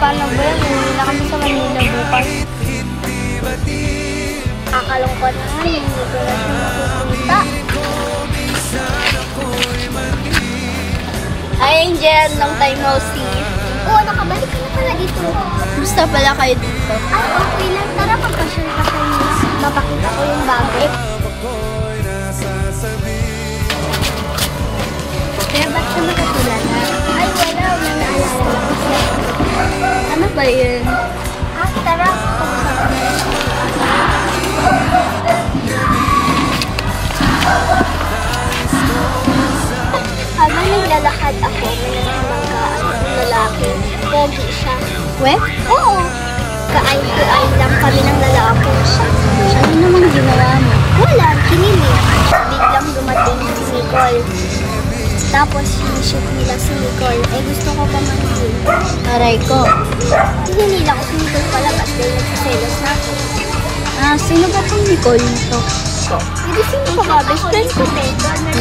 paano ba yan? Hindi na kami sa Manila bukas. Kakalungkot naman, hindi ko na siya makikita. Hi Angel, long time no see. Oo, nakabalik ka na pala dito. Gusto pala kayo dito. Ay, okay lang. Tara, magpa-share ka sa inyo. Mapakita ko yung bago. Kaya ba't ka nakatulala? Ay, wala. May naalala ko siya. Ano ba yun? Tara. Pag-usapan. Habang naglalakad ako, may nakamanggaan akong lalaki. Pogi siya. We? Oo. Kaay-kuay lang kami ng lalaki. Ano namang ginawa mo? Wala, kinilig. Biglang dumating si Nicole. Tapos, sinishoot nila si Nicole. Eh, gusto ko pa manhil. Aray ko. Hinila ko si Nicole palabas dahil nagsiselos na ako. Sino ba itong Nicole na to? Hindi sino pa ba? Best friend ko, te.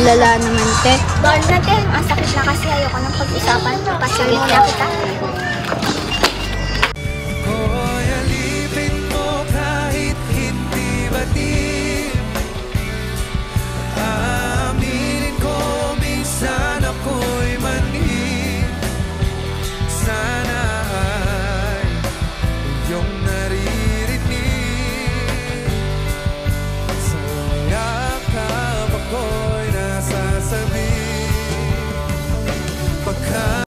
Lala naman, te. Doon na, te. Ang sakit na kasi ayoko ng pag-usapan. Pasyahin na kita.